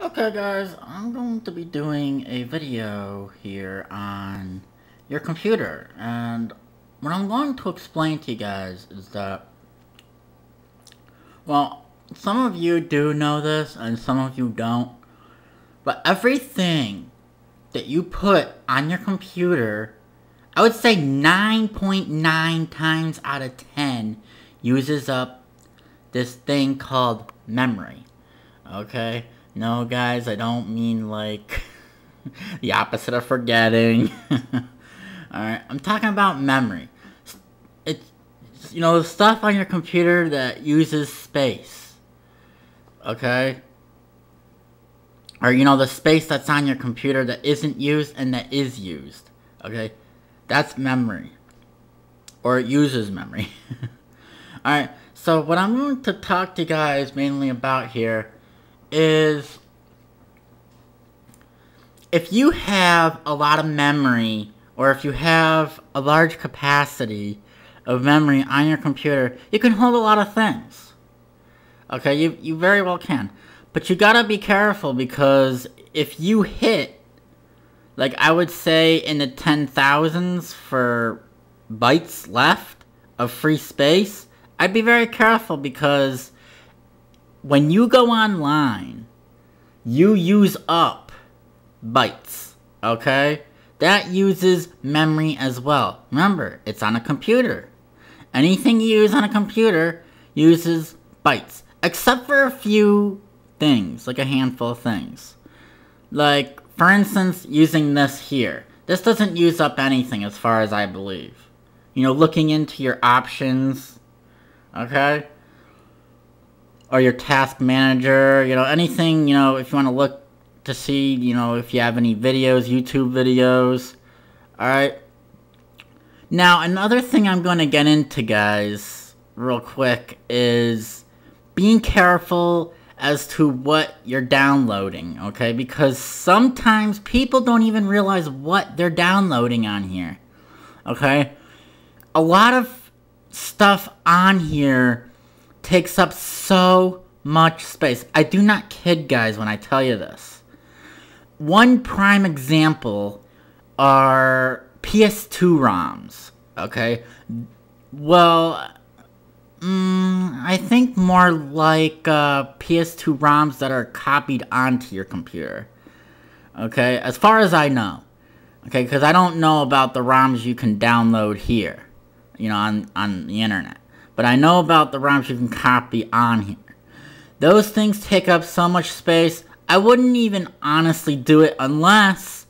Okay guys, I'm going to be doing a video here on your computer, and what I'm going to explain to you guys is that, well, some of you do know this and some of you don't, but everything that you put on your computer, I would say 9.9 times out of 10 uses up this thing called memory. Okay? No, guys, I don't mean like the opposite of forgetting. Alright, I'm talking about memory. It's, the stuff on your computer that uses space. Okay? Or, the space that's on your computer that isn't used and that is used. Okay? That's memory. Or it uses memory. Alright, so what I'm going to talk to you guys mainly about here is if you have a lot of memory, or if you have a large capacity of memory on your computer, you can hold a lot of things. Okay, you very well can. But you gotta be careful, because if you hit, like I would say in the 10,000s for bytes left of free space, I'd be very careful, because when you go online, you use up bytes, okay? That uses memory as well. Remember, it's on a computer. Anything you use on a computer uses bytes, except for a few things, like a handful of things. Like, for instance, using this here. This doesn't use up anything as far as I believe. Looking into your options, okay? Or your task manager, anything, if you want to look to see, if you have any videos, YouTube videos. Alright. Now, another thing I'm going to get into, guys, real quick, is being careful as to what you're downloading, okay? Because sometimes people don't even realize what they're downloading on here, okay? A lot of stuff on here takes up so much space. I do not kid, guys, when I tell you this. One prime example are PS2 ROMs, okay? Well, I think more like PS2 ROMs that are copied onto your computer, okay? As far as I know, okay? Because I don't know about the ROMs you can download here, on the internet. But I know about the ROMs you can copy on here. Those things take up so much space, I wouldn't even honestly do it unless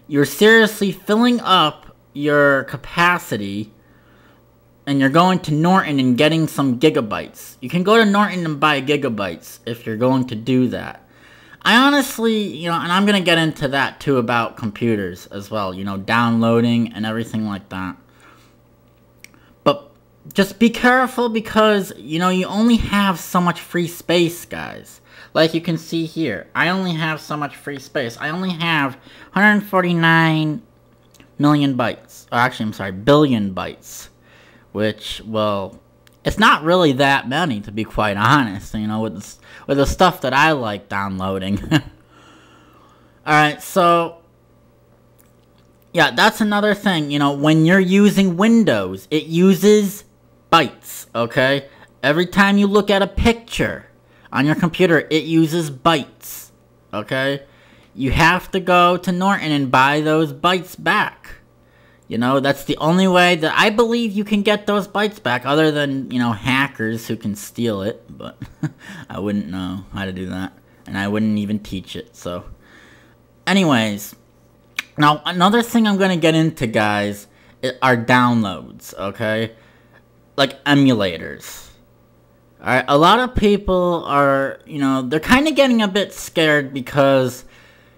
you're seriously filling up your capacity and you're going to Norton and getting some gigabytes. You can go to Norton and buy gigabytes if you're going to do that. I honestly, and I'm going to get into that too about computers as well, downloading and everything like that. Just be careful, because, you only have so much free space, guys. Like you can see here, I only have so much free space. I only have 149 million bytes. Or actually, I'm sorry, billion bytes. Which, well, it's not really that many, to be quite honest, with the stuff that I like downloading. Alright, so yeah, that's another thing. When you're using Windows, it uses bytes, okay? Every time you look at a picture on your computer, it uses bytes, okay? You have to go to Norton and buy those bytes back. That's the only way that I believe you can get those bytes back, other than, hackers who can steal it, but I wouldn't know how to do that, and I wouldn't even teach it, so. Anyways, now another thing I'm going to get into, guys, are downloads, okay? Like emulators. Alright, a lot of people are, they're kind of getting a bit scared, because,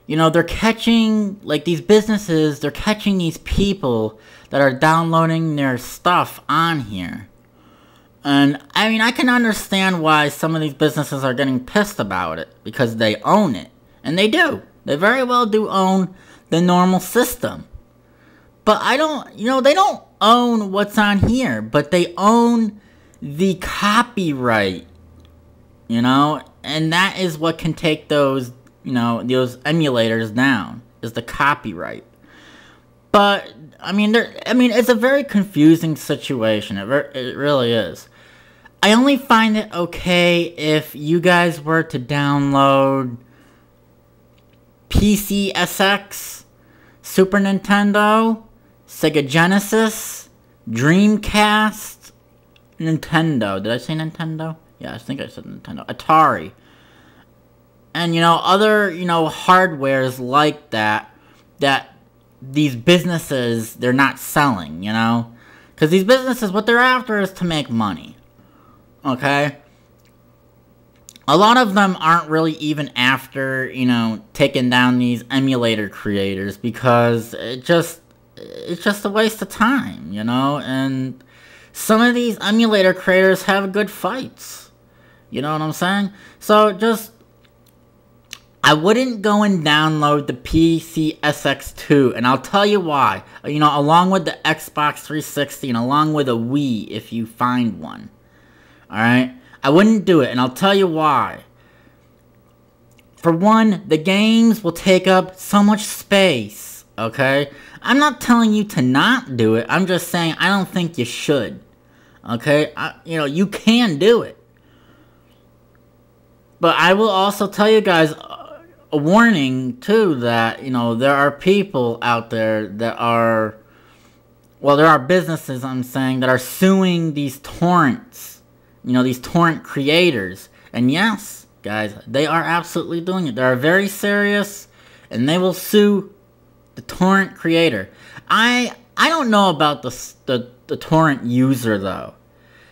they're catching, like these businesses, they're catching these people that are downloading their stuff on here. And, I mean, I can understand why some of these businesses are getting pissed about it, because they own it. And they do. They very well do own the normal system. But I don't, they don't own what's on here, but they own the copyright you know? And that is what can take those, you know, those emulators down, is the copyright. But, I mean, it's a very confusing situation. It really is. I only find it okay if you guys were to download PCSX, Super Nintendo, Sega Genesis, Dreamcast, Nintendo. Did I say Nintendo? Yeah, I think I said Nintendo. Atari. And, you know, other, you know, hardwares like that these businesses, they're not selling, you know? Because these businesses, what they're after is to make money. Okay? A lot of them aren't really even after, you know, taking down these emulator creators, because it's just a waste of time, you know? And some of these emulator creators have good fights. You know what I'm saying? So just, I wouldn't go and download the PCSX2, and I'll tell you why. You know, along with the Xbox 360 and along with a Wii, if you find one. Alright? I wouldn't do it, and I'll tell you why. For one, the games will take up so much space, okay? I'm not telling you to not do it, I'm just saying I don't think you should. Okay? You know, you can do it. But I will also tell you guys a warning, too, that, you know, there are people out there that are, well, there are businesses, I'm saying, that are suing these torrents, you know, these torrent creators. And yes, guys, they are absolutely doing it. They are very serious, and they will sue the torrent creator. I don't know about the torrent user, though.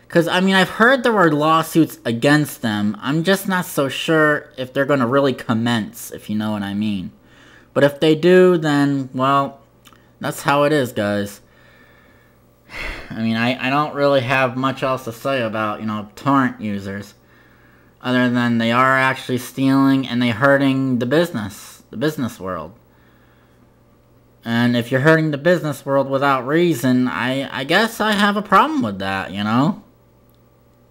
Because, I mean, I've heard there were lawsuits against them. I'm just not so sure if they're going to really commence, if you know what I mean. But if they do, then, well, that's how it is, guys. I mean, I don't really have much else to say about, you know, torrent users. Other than they are actually stealing and they're hurting the business world. And if you're hurting the business world without reason, I guess I have a problem with that, you know?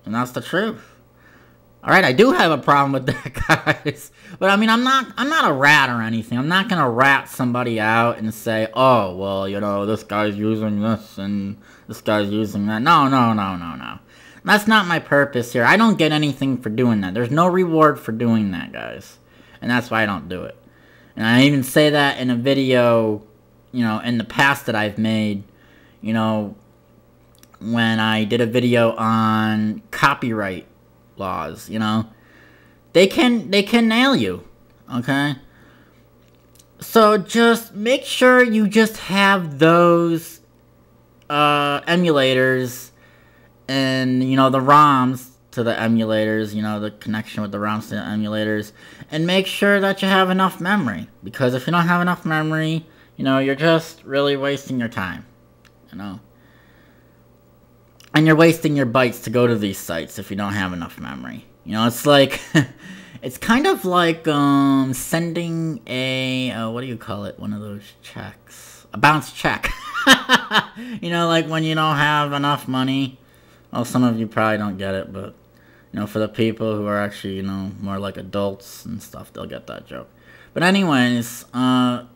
And that's the truth. Alright, I do have a problem with that, guys. But I mean, I'm not a rat or anything. I'm not gonna rat somebody out and say, oh, well, you know, this guy's using this and this guy's using that. No. That's not my purpose here. I don't get anything for doing that. There's no reward for doing that, guys. And that's why I don't do it. And I even say that in a video, you know, in the past that I've made, you know, when I did a video on copyright laws, you know. They can nail you, okay? So just make sure you just have those emulators and, you know, the ROMs to the emulators, you know, the connection with the ROMs to the emulators, and make sure that you have enough memory, because if you don't have enough memory, you know, you're just really wasting your time, you know. And you're wasting your bytes to go to these sites if you don't have enough memory. You know, it's like, it's kind of like sending a, what do you call it? One of those checks. A bounce check. You know, like when you don't have enough money. Well, some of you probably don't get it, but, you know, for the people who are actually, you know, more like adults and stuff, they'll get that joke. But anyways, yeah,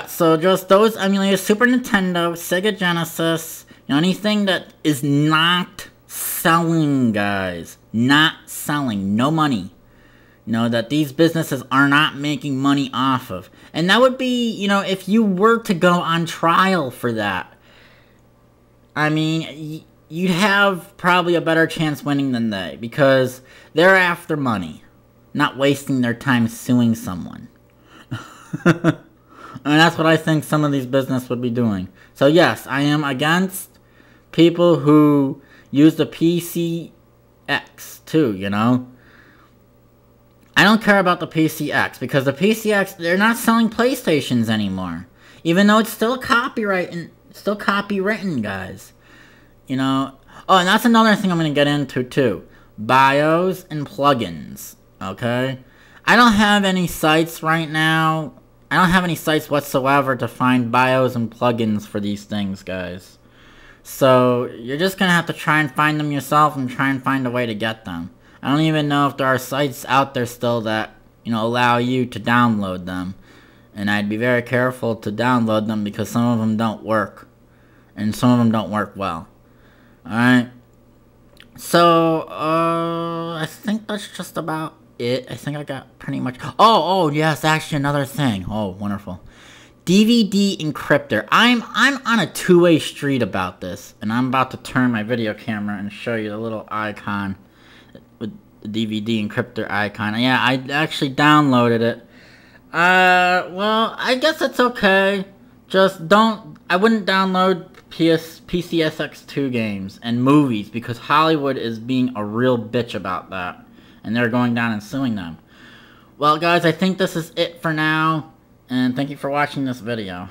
so just those emulators, Super Nintendo, Sega Genesis, you know, anything that is not selling, guys. Not selling. No money. You know, that these businesses are not making money off of. And that would be, you know, if you were to go on trial for that. I mean, you'd have probably a better chance winning than they. Because they're after money. Not wasting their time suing someone. And that's what I think some of these businesses would be doing. So yes, I am against people who use the PCX too, you know. I don't care about the PCX, because the PCX, they're not selling PlayStations anymore. Even though it's still copywritten, guys. You know. Oh, and that's another thing I'm going to get into too. BIOS and plugins, okay? I don't have any sites right now. I don't have any sites whatsoever to find BIOS and plugins for these things, guys. So you're just gonna have to try and find them yourself and try and find a way to get them. I don't even know if there are sites out there still that, allow you to download them. And I'd be very careful to download them because some of them don't work. And some of them don't work well. Alright? So, I think that's just about it. I think I got pretty much... Oh, yes, actually another thing. Oh, wonderful. DVD encryptor. I'm on a two-way street about this. And I'm about to turn my video camera and show you the little icon. With the DVD encryptor icon. Yeah, I actually downloaded it. Well, I guess it's okay. Just don't... I wouldn't download PCSX2 games and movies because Hollywood is being a real bitch about that. And they're going down and suing them. Well, guys, I think this is it for now. And thank you for watching this video.